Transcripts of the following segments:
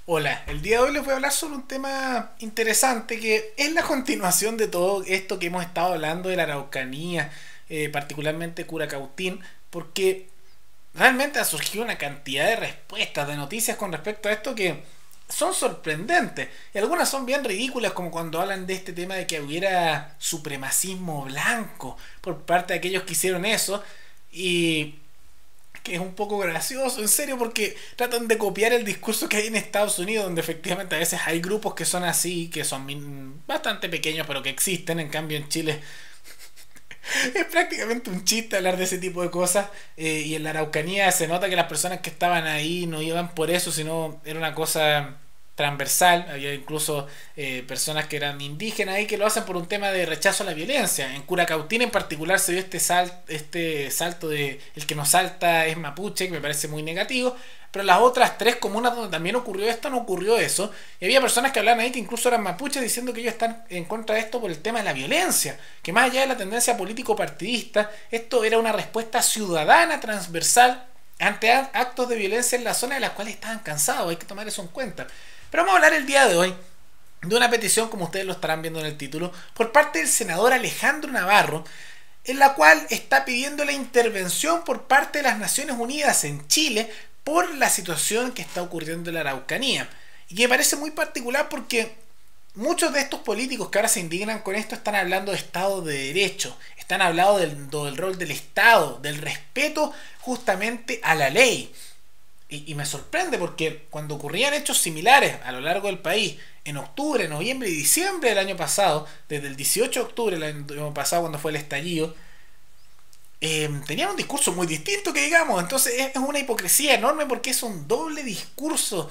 Hola, el día de hoy les voy a hablar sobre un tema interesante que es la continuación de todo esto que hemos estado hablando de la Araucanía, particularmente Curacautín, porque realmente ha surgido una cantidad de respuestas, de noticias con respecto a esto que son sorprendentes. Y algunas son bien ridículas, como cuando hablan de este tema de que hubiera supremacismo blanco por parte de aquellos que hicieron eso. Y que es un poco gracioso, en serio, porque tratan de copiar el discurso que hay en Estados Unidos, donde efectivamente a veces hay grupos que son así, que son bastante pequeños, pero que existen. En cambio, en Chile es prácticamente un chiste hablar de ese tipo de cosas. Y en la Araucanía se nota que las personas que estaban ahí no iban por eso, sino era una cosa transversal. Había incluso personas que eran indígenas y que lo hacen por un tema de rechazo a la violencia. En Curacautín en particular se dio este salto de el que no salta es mapuche, que me parece muy negativo. Pero en las otras tres comunas donde también ocurrió esto, no ocurrió eso. Y había personas que hablaban ahí que incluso eran mapuches diciendo que ellos están en contra de esto por el tema de la violencia. Que más allá de la tendencia político-partidista, esto era una respuesta ciudadana transversal ante actos de violencia en la zona de las cuales estaban cansados. Hay que tomar eso en cuenta. Pero vamos a hablar el día de hoy de una petición, como ustedes lo estarán viendo en el título, por parte del senador Alejandro Navarro, en la cual está pidiendo la intervención por parte de las Naciones Unidas en Chile por la situación que está ocurriendo en la Araucanía. Y que me parece muy particular porque muchos de estos políticos que ahora se indignan con esto están hablando de Estado de Derecho, están hablando del rol del Estado, del respeto justamente a la ley. Y me sorprende porque cuando ocurrían hechos similares a lo largo del país, en octubre, noviembre y diciembre del año pasado, desde el 18 de octubre del año pasado cuando fue el estallido, tenían un discurso muy distinto que digamos. Entonces es una hipocresía enorme porque es un doble discurso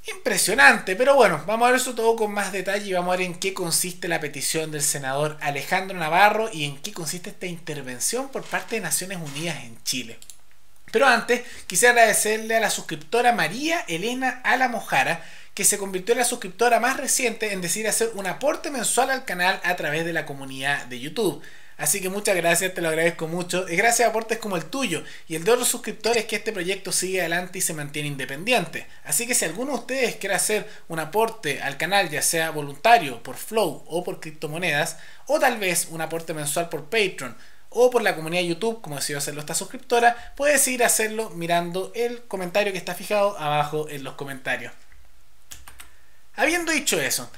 impresionante. Pero bueno, vamos a ver eso todo con más detalle y vamos a ver en qué consiste la petición del senador Alejandro Navarro y en qué consiste esta intervención por parte de Naciones Unidas en Chile. Pero antes, quisiera agradecerle a la suscriptora María Elena Alamojara, que se convirtió en la suscriptora más reciente en decidir hacer un aporte mensual al canal a través de la comunidad de YouTube. Así que muchas gracias, te lo agradezco mucho. Es gracias a aportes como el tuyo y el de otros suscriptores que este proyecto sigue adelante y se mantiene independiente. Así que si alguno de ustedes quiere hacer un aporte al canal, ya sea voluntario, por Flow o por criptomonedas, o tal vez un aporte mensual por Patreon, o por la comunidad de YouTube, como decidió hacerlo esta suscriptora, puedes ir a hacerlo mirando el comentario que está fijado abajo en los comentarios. Habiendo dicho eso,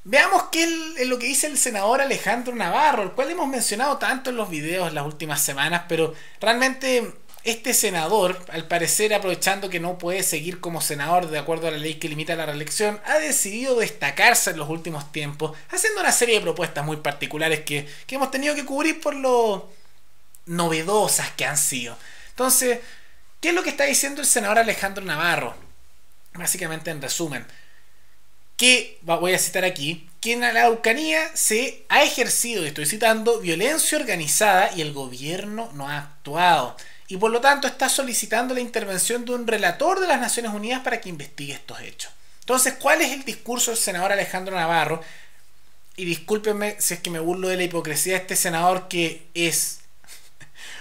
veamos qué es lo que dice el senador Alejandro Navarro, el cual hemos mencionado tanto en los videos en las últimas semanas, pero realmente este senador, al parecer aprovechando que no puede seguir como senador de acuerdo a la ley que limita la reelección, ha decidido destacarse en los últimos tiempos, haciendo una serie de propuestas muy particulares que hemos tenido que cubrir por lo novedosas que han sido. Entonces, ¿qué es lo que está diciendo el senador Alejandro Navarro? Básicamente, en resumen, que, voy a citar aquí, que en la Araucanía se ha ejercido, y estoy citando, violencia organizada y el gobierno no ha actuado. Y por lo tanto está solicitando la intervención de un relator de las Naciones Unidas para que investigue estos hechos. Entonces, ¿cuál es el discurso del senador Alejandro Navarro? Y discúlpenme si es que me burlo de la hipocresía de este senador que es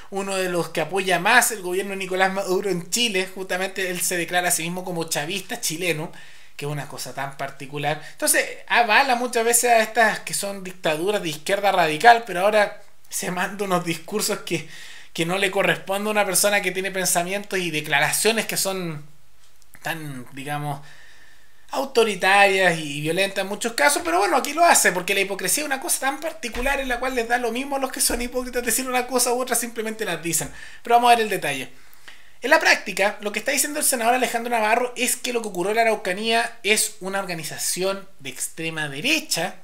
uno de los que apoya más el gobierno de Nicolás Maduro en Chile. Justamente él se declara a sí mismo como chavista chileno, que es una cosa tan particular. Entonces avala muchas veces a estas que son dictaduras de izquierda radical, pero ahora se manda unos discursos que no le corresponde a una persona que tiene pensamientos y declaraciones que son tan, digamos, autoritarias y violentas en muchos casos. Pero bueno, aquí lo hace porque la hipocresía es una cosa tan particular en la cual les da lo mismo a los que son hipócritas decir una cosa u otra, simplemente las dicen. Pero vamos a ver el detalle. En la práctica, lo que está diciendo el senador Alejandro Navarro es que lo que ocurrió en la Araucanía es una organización de extrema derecha.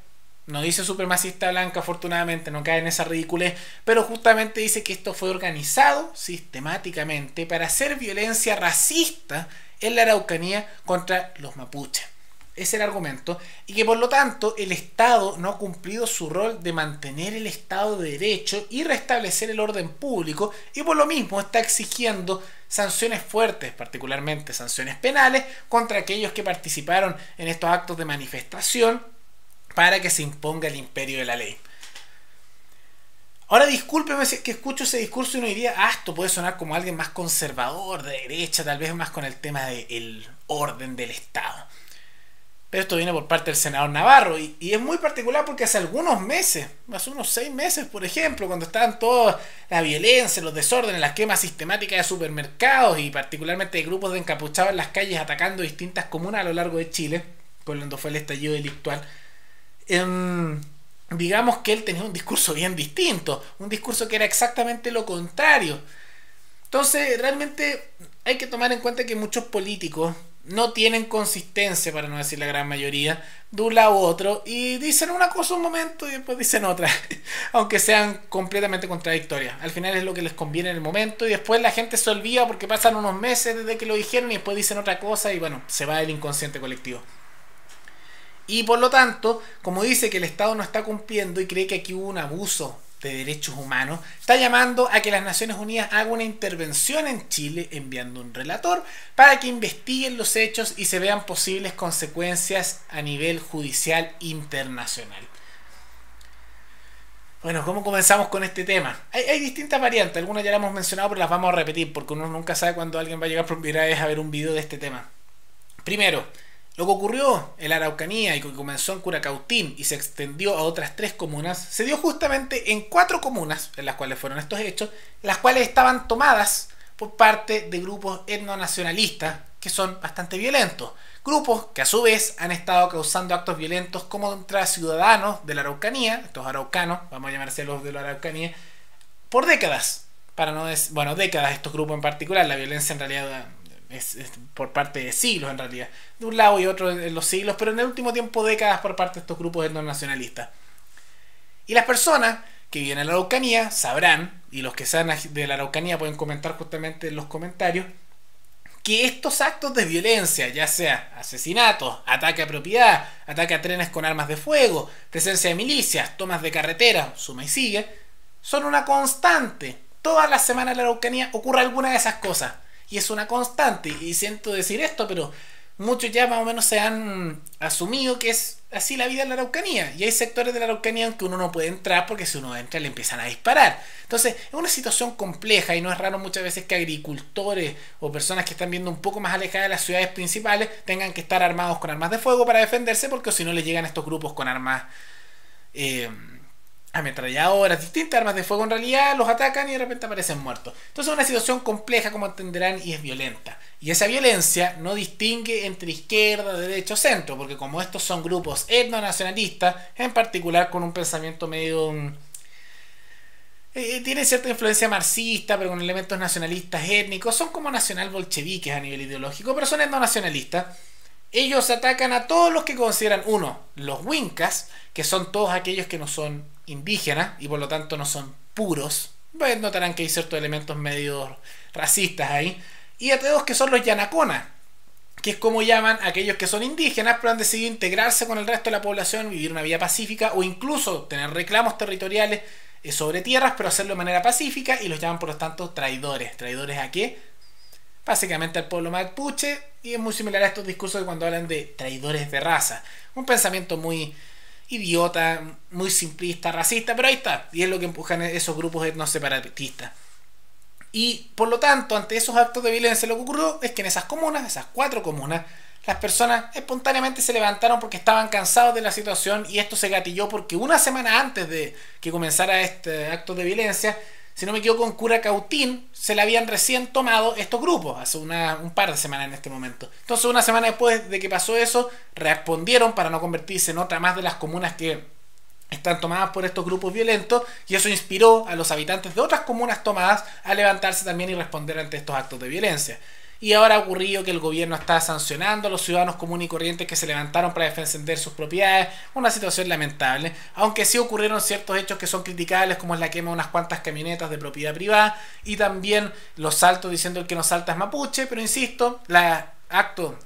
No dice supremacista blanca, afortunadamente, no cae en esa ridiculez, pero justamente dice que esto fue organizado sistemáticamente para hacer violencia racista en la Araucanía contra los mapuches. Ese es el argumento, y que por lo tanto el Estado no ha cumplido su rol de mantener el Estado de Derecho y restablecer el orden público, y por lo mismo está exigiendo sanciones fuertes, particularmente sanciones penales, contra aquellos que participaron en estos actos de manifestación para que se imponga el imperio de la ley. Ahora discúlpeme si es que escucho ese discurso y uno diría, esto puede sonar como alguien más conservador, de derecha, tal vez más con el tema del orden del Estado. Pero esto viene por parte del senador Navarro y es muy particular porque hace algunos meses, hace unos 6 meses por ejemplo, cuando estaban toda la violencia, los desórdenes, las quemas sistemáticas de supermercados y particularmente de grupos de encapuchados en las calles atacando distintas comunas a lo largo de Chile, cuando fue el estallido delictual, digamos que él tenía un discurso bien distinto, un discurso que era exactamente lo contrario. Entonces realmente hay que tomar en cuenta que muchos políticos no tienen consistencia, para no decir la gran mayoría, de un lado u otro, y dicen una cosa un momento y después dicen otra, aunque sean completamente contradictorias. Al final es lo que les conviene en el momento y después la gente se olvida porque pasan unos meses desde que lo dijeron y después dicen otra cosa y bueno, se va el inconsciente colectivo. Y por lo tanto, como dice que el Estado no está cumpliendo y cree que aquí hubo un abuso de derechos humanos, está llamando a que las Naciones Unidas hagan una intervención en Chile enviando un relator para que investiguen los hechos y se vean posibles consecuencias a nivel judicial internacional. Bueno, ¿cómo comenzamos con este tema? Hay distintas variantes, algunas ya las hemos mencionado, pero las vamos a repetir porque uno nunca sabe cuándo alguien va a llegar por primera vez a ver un video de este tema. Primero, lo que ocurrió en la Araucanía y que comenzó en Curacautín y se extendió a otras 3 comunas, se dio justamente en 4 comunas en las cuales fueron estos hechos, las cuales estaban tomadas por parte de grupos etnonacionalistas que son bastante violentos. Grupos que a su vez han estado causando actos violentos contra ciudadanos de la Araucanía, estos araucanos, vamos a llamarse los de la Araucanía, por décadas. Para no bueno, décadas estos grupos en particular, la violencia en realidad es por parte de siglos en realidad, de un lado y otro en los siglos, pero en el último tiempo décadas por parte de estos grupos etnonacionalistas. Y las personas que viven en la Araucanía sabrán, y los que sean de la Araucanía pueden comentar justamente en los comentarios, que estos actos de violencia, ya sea asesinatos, ataque a propiedad, ataque a trenes con armas de fuego, presencia de milicias, tomas de carretera, suma y sigue, son una constante. Todas las semanas en la Araucanía ocurre alguna de esas cosas. Y es una constante, y siento decir esto, pero muchos ya más o menos se han asumido que es así la vida en la Araucanía. Y hay sectores de la Araucanía en que uno no puede entrar porque si uno entra le empiezan a disparar. Entonces es una situación compleja y no es raro muchas veces que agricultores o personas que están viendo un poco más alejadas de las ciudades principales tengan que estar armados con armas de fuego para defenderse porque si no les llegan estos grupos con armas ametralladoras, distintas armas de fuego en realidad, los atacan y de repente aparecen muertos. Entonces es una situación compleja como entenderán y es violenta. Y esa violencia no distingue entre izquierda, derecha o centro, porque como estos son grupos etnonacionalistas, en particular con un pensamiento medio... tienen cierta influencia marxista, pero con elementos nacionalistas étnicos, son como nacional bolcheviques a nivel ideológico, pero son etnonacionalistas. Ellos atacan a todos los que consideran, uno, los wincas, que son todos aquellos que no son indígenas y por lo tanto no son puros. Pues notarán que hay ciertos elementos medio racistas ahí. Y a todos que son los yanacona, que es como llaman a aquellos que son indígenas pero han decidido integrarse con el resto de la población, vivir una vida pacífica o incluso tener reclamos territoriales sobre tierras, pero hacerlo de manera pacífica y los llaman por lo tanto traidores. ¿Traidores a qué? Básicamente al pueblo mapuche, y es muy similar a estos discursos de cuando hablan de traidores de raza. Un pensamiento muy idiota, muy simplista, racista, pero ahí está, y es lo que empujan esos grupos etnoseparatistas. Y por lo tanto, ante esos actos de violencia, lo que ocurrió es que en esas comunas, esas 4 comunas, las personas espontáneamente se levantaron porque estaban cansados de la situación y esto se gatilló porque una semana antes de que comenzara este acto de violencia, si no me equivoco, en Curacautín se le habían recién tomado estos grupos, hace un par de semanas en este momento. Entonces una semana después de que pasó eso, respondieron para no convertirse en otra más de las comunas que están tomadas por estos grupos violentos, y eso inspiró a los habitantes de otras comunas tomadas a levantarse también y responder ante estos actos de violencia. Y ahora ha ocurrido que el gobierno está sancionando a los ciudadanos comunes y corrientes que se levantaron para defender sus propiedades, una situación lamentable, aunque sí ocurrieron ciertos hechos que son criticables, como es la quema de unas cuantas camionetas de propiedad privada y también los saltos diciendo el que no salta es mapuche, pero insisto, los actos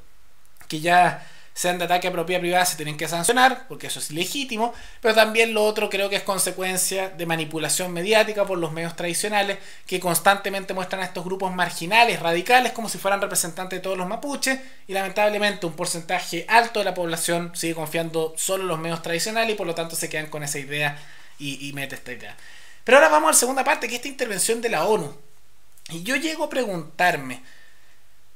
que ya sean de ataque a propiedad privada se tienen que sancionar, porque eso es ilegítimo, pero también lo otro creo que es consecuencia de manipulación mediática por los medios tradicionales que constantemente muestran a estos grupos marginales, radicales, como si fueran representantes de todos los mapuches, y lamentablemente un porcentaje alto de la población sigue confiando solo en los medios tradicionales y por lo tanto se quedan con esa idea y mete esta idea. Pero ahora vamos a la segunda parte, que es esta intervención de la ONU. Y yo llego a preguntarme,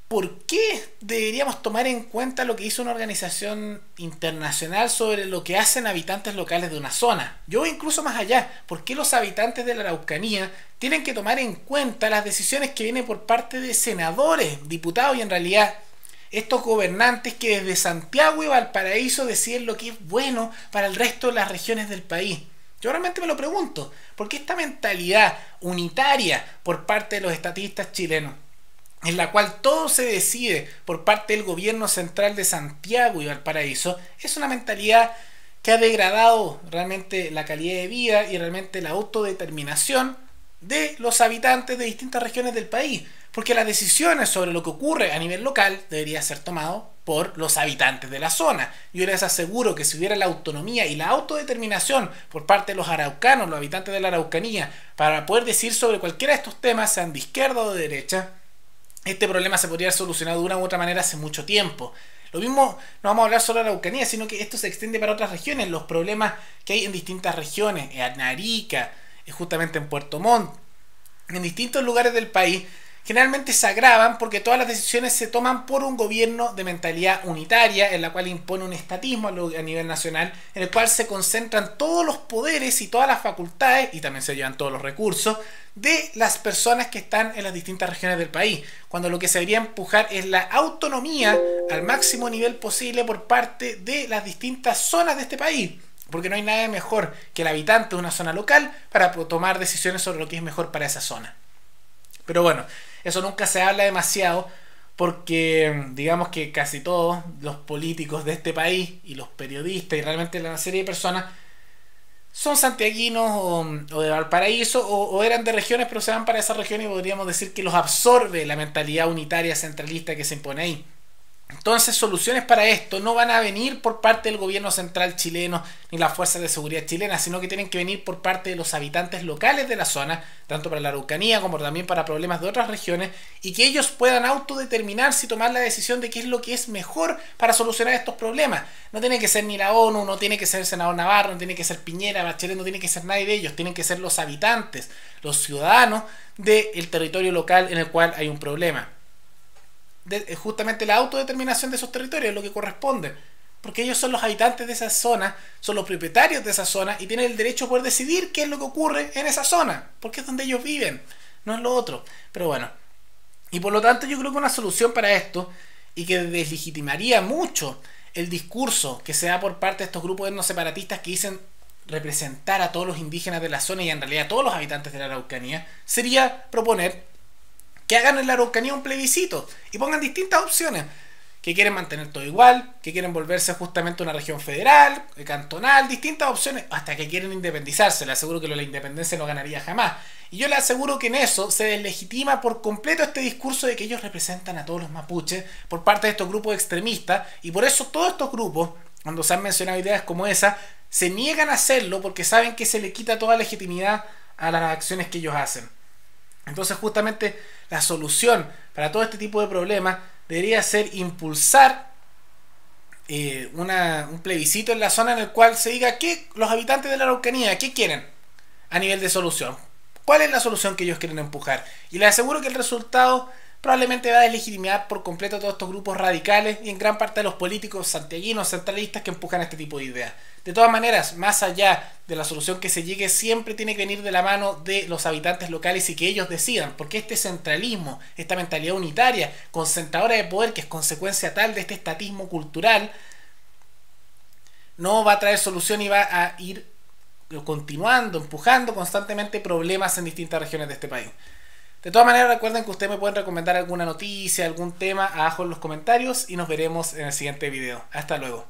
¿por qué deberíamos tomar en cuenta lo que hizo una organización internacional sobre lo que hacen habitantes locales de una zona? Yo voy incluso más allá. ¿Por qué los habitantes de la Araucanía tienen que tomar en cuenta las decisiones que vienen por parte de senadores, diputados y en realidad estos gobernantes que desde Santiago y Valparaíso deciden lo que es bueno para el resto de las regiones del país? Yo realmente me lo pregunto, ¿por qué esta mentalidad unitaria por parte de los estatistas chilenos, en la cual todo se decide por parte del gobierno central de Santiago y Valparaíso, es una mentalidad que ha degradado realmente la calidad de vida y realmente la autodeterminación de los habitantes de distintas regiones del país? Porque las decisiones sobre lo que ocurre a nivel local debería ser tomado por los habitantes de la zona. Yo les aseguro que si hubiera la autonomía y la autodeterminación por parte de los araucanos, los habitantes de la Araucanía, para poder decir sobre cualquiera de estos temas, sean de izquierda o de derecha, este problema se podría haber solucionado de una u otra manera hace mucho tiempo. Lo mismo, no vamos a hablar solo de la Araucanía, sino que esto se extiende para otras regiones. Los problemas que hay en distintas regiones, en Arica, justamente en Puerto Montt, en distintos lugares del país, generalmente se agravan porque todas las decisiones se toman por un gobierno de mentalidad unitaria, en la cual impone un estatismo a nivel nacional, en el cual se concentran todos los poderes y todas las facultades, y también se llevan todos los recursos, de las personas que están en las distintas regiones del país, cuando lo que se debería empujar es la autonomía al máximo nivel posible por parte de las distintas zonas de este país. Porque no hay nada mejor que el habitante de una zona local para tomar decisiones sobre lo que es mejor para esa zona. Pero bueno, eso nunca se habla demasiado porque digamos que casi todos los políticos de este país y los periodistas y realmente la serie de personas son santiaguinos o de Valparaíso o eran de regiones pero se van para esas regiones y podríamos decir que los absorbe la mentalidad unitaria centralista que se impone ahí. Entonces soluciones para esto no van a venir por parte del gobierno central chileno ni las fuerzas de seguridad chilenas, sino que tienen que venir por parte de los habitantes locales de la zona, tanto para la Araucanía como también para problemas de otras regiones, y que ellos puedan autodeterminarse y tomar la decisión de qué es lo que es mejor para solucionar estos problemas. No tiene que ser ni la ONU, no tiene que ser el senador Navarro, no tiene que ser Piñera, Bachelet, no tiene que ser nadie de ellos, tienen que ser los habitantes, los ciudadanos del territorio local en el cual hay un problema. Justamente la autodeterminación de esos territorios es lo que corresponde, porque ellos son los habitantes de esa zona, son los propietarios de esa zona y tienen el derecho a poder decidir qué es lo que ocurre en esa zona, porque es donde ellos viven, no es lo otro. Pero bueno, y por lo tanto yo creo que una solución para esto, y que deslegitimaría mucho el discurso que se da por parte de estos grupos etno separatistas que dicen representar a todos los indígenas de la zona y en realidad a todos los habitantes de la Araucanía, sería proponer que hagan en la Araucanía un plebiscito y pongan distintas opciones, que quieren mantener todo igual, que quieren volverse justamente una región federal, cantonal, distintas opciones, hasta que quieren independizarse. Le aseguro que lo de la independencia no ganaría jamás. Y yo le aseguro que en eso se deslegitima por completo este discurso de que ellos representan a todos los mapuches por parte de estos grupos extremistas, y por eso todos estos grupos, cuando se han mencionado ideas como esa, se niegan a hacerlo porque saben que se le quita toda legitimidad a las acciones que ellos hacen. Entonces justamente la solución para todo este tipo de problemas debería ser impulsar un plebiscito en la zona en el cual se diga que los habitantes de la Araucanía, ¿qué quieren a nivel de solución? ¿Cuál es la solución que ellos quieren empujar? Y les aseguro que el resultado probablemente va a deslegitimar por completo a todos estos grupos radicales y en gran parte de los políticos santiaguinos centralistas que empujan este tipo de ideas. De todas maneras, más allá de la solución que se llegue, siempre tiene que venir de la mano de los habitantes locales y que ellos decidan, porque este centralismo, esta mentalidad unitaria, concentradora de poder, que es consecuencia tal de este estatismo cultural, no va a traer solución y va a ir continuando, empujando constantemente problemas en distintas regiones de este país. De todas maneras, recuerden que ustedes me pueden recomendar alguna noticia, algún tema abajo en los comentarios y nos veremos en el siguiente video. Hasta luego.